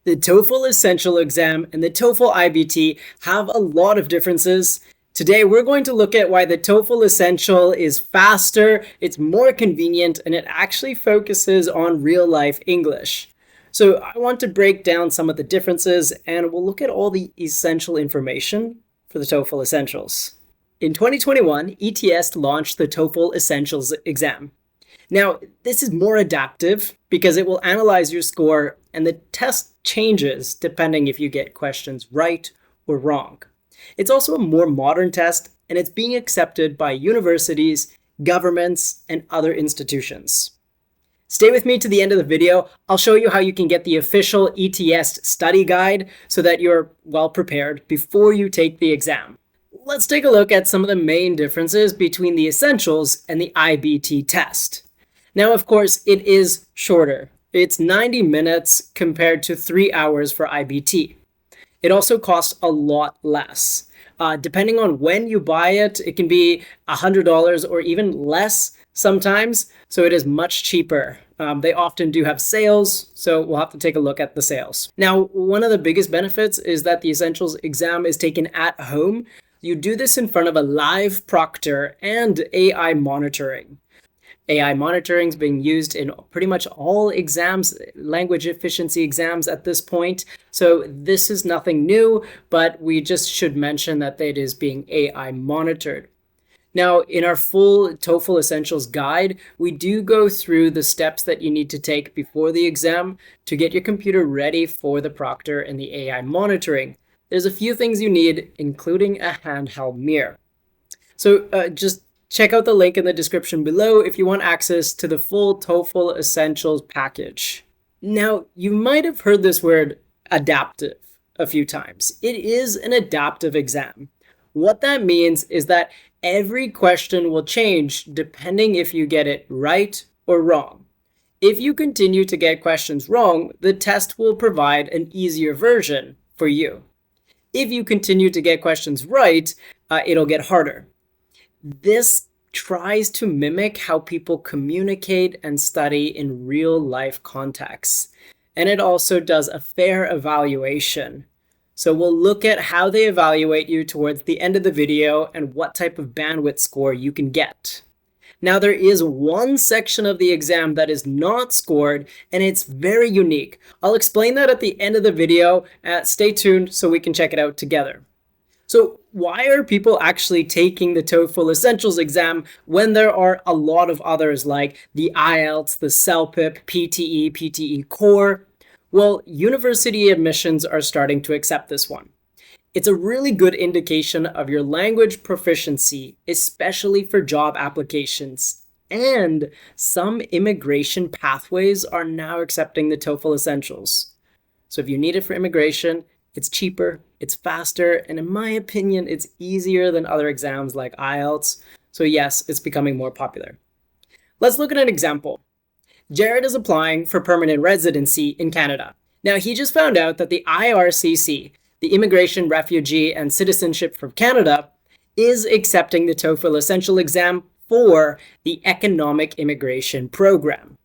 The TOEFL Essential exam and the TOEFL IBT have a lot of differences. Today, we're going to look at why the TOEFL Essential is faster, it's more convenient, and it actually focuses on real-life English. So I want to break down some of the differences, and we'll look at all the essential information for the TOEFL Essentials. In 2021, ETS launched the TOEFL Essentials exam. Now, this is more adaptive because it will analyze your score and the test changes depending if you get questions right or wrong. It's also a more modern test and it's being accepted by universities, governments, and other institutions. Stay with me to the end of the video. I'll show you how you can get the official ETS study guide so that you're well prepared before you take the exam. Let's take a look at some of the main differences between the Essentials and the IBT test. Now, of course, it is shorter. It's 90 minutes compared to 3 hours for IBT. It also costs a lot less. Depending on when you buy it, it can be $100 or even less sometimes, so it is much cheaper. They often do have sales, so we'll have to take a look at the sales. Now, one of the biggest benefits is that the Essentials exam is taken at home. You do this in front of a live proctor and AI monitoring. AI monitoring is being used in pretty much all exams, language efficiency exams at this point. So this is nothing new, but we just should mention that it is being AI monitored. Now, in our full TOEFL Essentials guide, we do go through the steps that you need to take before the exam to get your computer ready for the proctor and the AI monitoring. There's a few things you need, including a handheld mirror. So just check out the link in the description below if you want access to the full TOEFL Essentials package. Now, you might have heard this word adaptive a few times. It is an adaptive exam. What that means is that every question will change depending if you get it right or wrong. If you continue to get questions wrong, the test will provide an easier version for you. If you continue to get questions right, it'll get harder. This tries to mimic how people communicate and study in real life contexts. And it also does a fair evaluation. So we'll look at how they evaluate you towards the end of the video and what type of bandwidth score you can get. Now, there is one section of the exam that is not scored, and it's very unique. I'll explain that at the end of the video. Stay tuned so we can check it out together. So why are people actually taking the TOEFL Essentials exam when there are a lot of others like the IELTS, the CELPIP, PTE, PTE Core? Well, university admissions are starting to accept this one. It's a really good indication of your language proficiency, especially for job applications. And some immigration pathways are now accepting the TOEFL Essentials. So if you need it for immigration, it's cheaper, it's faster, and in my opinion, it's easier than other exams like IELTS. So yes, it's becoming more popular. Let's look at an example. Jared is applying for permanent residency in Canada. Now, he just found out that the IRCC, the Immigration, Refugee, and Citizenship for Canada, is accepting the TOEFL Essential exam for the Economic Immigration Program.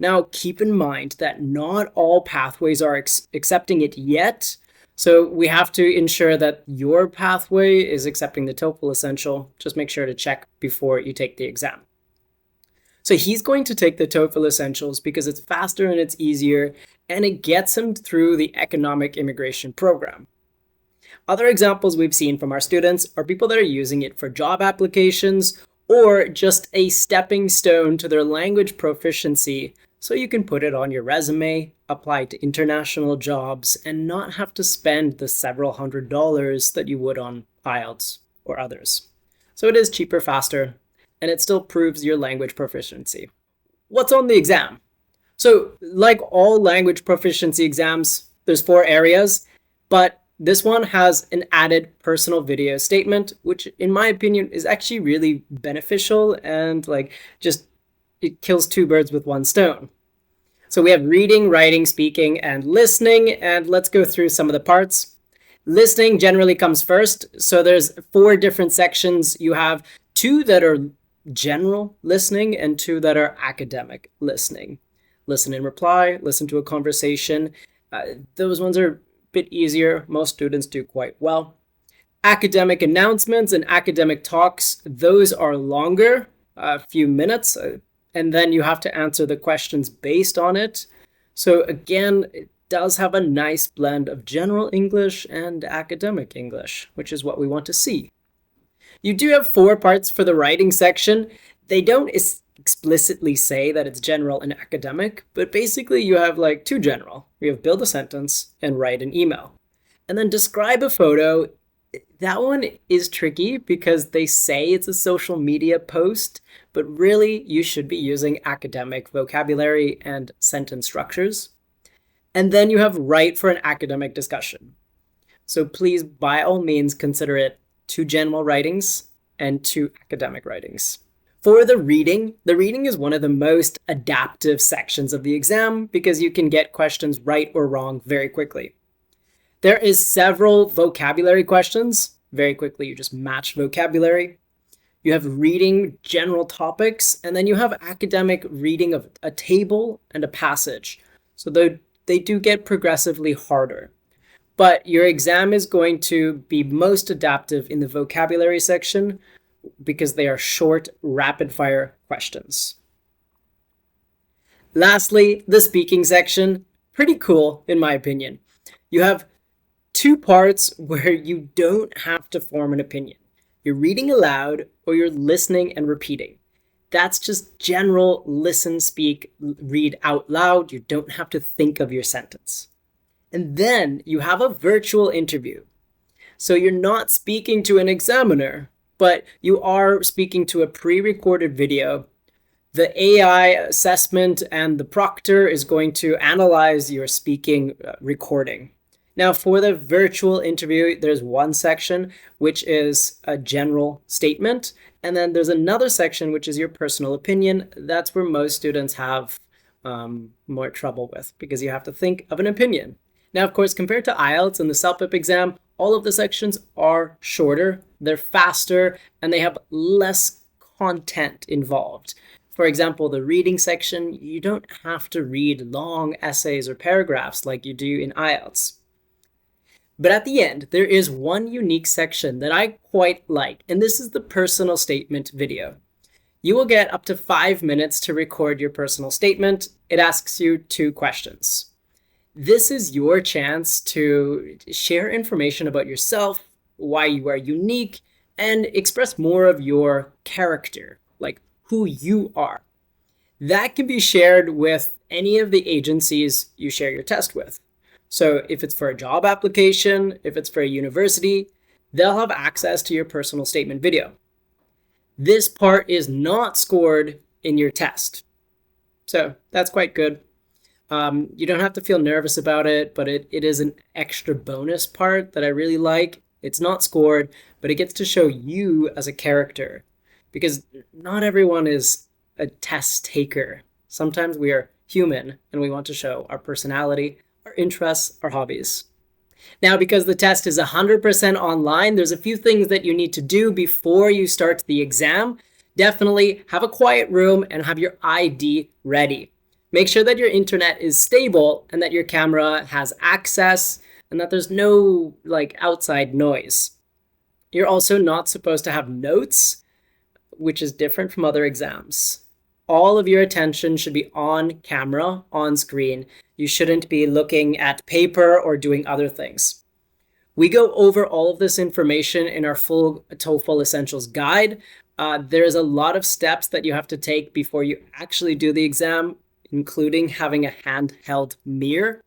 Now, keep in mind that not all pathways are accepting it yet. So we have to ensure that your pathway is accepting the TOEFL Essential. Just make sure to check before you take the exam. So he's going to take the TOEFL Essentials because it's faster and it's easier, and it gets him through the Economic Immigration Program. Other examples we've seen from our students are people that are using it for job applications or just a stepping stone to their language proficiency, so you can put it on your resume, apply to international jobs, and not have to spend the several $100s that you would on IELTS or others. So it is cheaper, faster, and it still proves your language proficiency. What's on the exam? So like all language proficiency exams, there's 4 areas, but this one has an added personal video statement, which in my opinion is actually really beneficial and it kills 2 birds with 1 stone. So we have reading, writing, speaking, and listening, and let's go through some of the parts. Listening generally comes first. So there's 4 different sections. You have 2 that are general listening and 2 that are academic listening. Listen and reply, listen to a conversation. Those ones are a bit easier. Most students do quite well. Academic announcements and academic talks, those are longer, a few minutes, and then you have to answer the questions based on it. So again, it does have a nice blend of general English and academic English, which is what we want to see. You do have 4 parts for the writing section. They don't explicitly say that it's general and academic, but basically you have like 2 general. You have build a sentence and write an email. And then describe a photo. That one is tricky because they say it's a social media post, but really you should be using academic vocabulary and sentence structures. And then you have write for an academic discussion. So please, by all means, consider it 2 general writings and 2 academic writings. For the reading is one of the most adaptive sections of the exam because you can get questions right or wrong very quickly. There is several vocabulary questions. Very quickly, you just match vocabulary. You have reading general topics, and then you have academic reading of a table and a passage. So they do get progressively harder. But your exam is going to be most adaptive in the vocabulary section because they are short, rapid-fire questions. Lastly, the speaking section, pretty cool in my opinion. You have 2 parts where you don't have to form an opinion. You're reading aloud or you're listening and repeating. That's just general listen, speak, read out loud. You don't have to think of your sentence. And then you have a virtual interview. So you're not speaking to an examiner, but you are speaking to a pre-recorded video. The AI assessment and the proctor is going to analyze your speaking recording. Now, for the virtual interview, there's one section, which is a general statement. And then there's another section, which is your personal opinion. That's where most students have more trouble with because you have to think of an opinion. Now, of course, compared to IELTS and the CELPIP exam, all of the sections are shorter, they're faster, and they have less content involved. For example, the reading section, you don't have to read long essays or paragraphs like you do in IELTS. But at the end, there is one unique section that I quite like, and this is the personal statement video. You will get up to 5 minutes to record your personal statement. It asks you 2 questions. This is your chance to share information about yourself, why you are unique, and express more of your character, like who you are. That can be shared with any of the agencies you share your test with. So if it's for a job application, if it's for a university, they'll have access to your personal statement video. This part is not scored in your test. So that's quite good. You don't have to feel nervous about it, but it is an extra bonus part that I really like. It's not scored, but it gets to show you as a character because not everyone is a test taker. Sometimes we are human and we want to show our personality, our interests, our hobbies. Now, because the test is 100% online, there's a few things that you need to do before you start the exam. Definitely have a quiet room and have your ID ready. Make sure that your internet is stable and that your camera has access and that there's no outside noise. You're also not supposed to have notes, which is different from other exams. All of your attention should be on camera, on screen. You shouldn't be looking at paper or doing other things. We go over all of this information in our full TOEFL Essentials guide. There's a lot of steps that you have to take before you actually do the exam, including having a handheld mirror.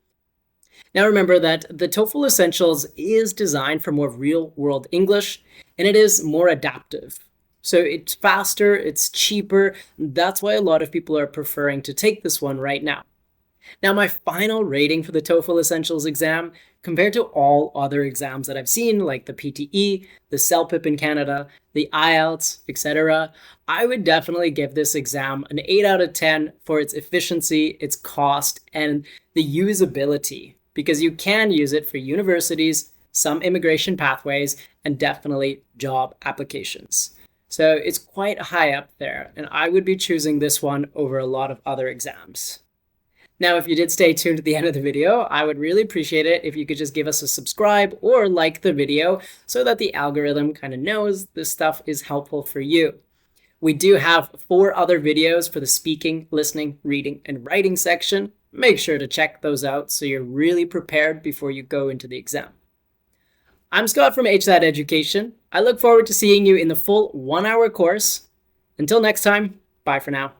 Now remember that the TOEFL Essentials is designed for more real-world English, and it is more adaptive. So it's faster, it's cheaper. That's why a lot of people are preferring to take this one right now. Now, my final rating for the TOEFL Essentials exam, compared to all other exams that I've seen, like the PTE, the CELPIP in Canada, the IELTS, etc., I would definitely give this exam an 8 out of 10 for its efficiency, its cost, and the usability, because you can use it for universities, some immigration pathways, and definitely job applications. So it's quite high up there, and I would be choosing this one over a lot of other exams. Now, if you did stay tuned to the end of the video, I would really appreciate it if you could just give us a subscribe or like the video so that the algorithm kind of knows this stuff is helpful for you. We do have 4 other videos for the speaking, listening, reading, and writing section. Make sure to check those out so you're really prepared before you go into the exam. I'm Scott from HZAD Education. I look forward to seeing you in the full 1-hour course. Until next time, bye for now.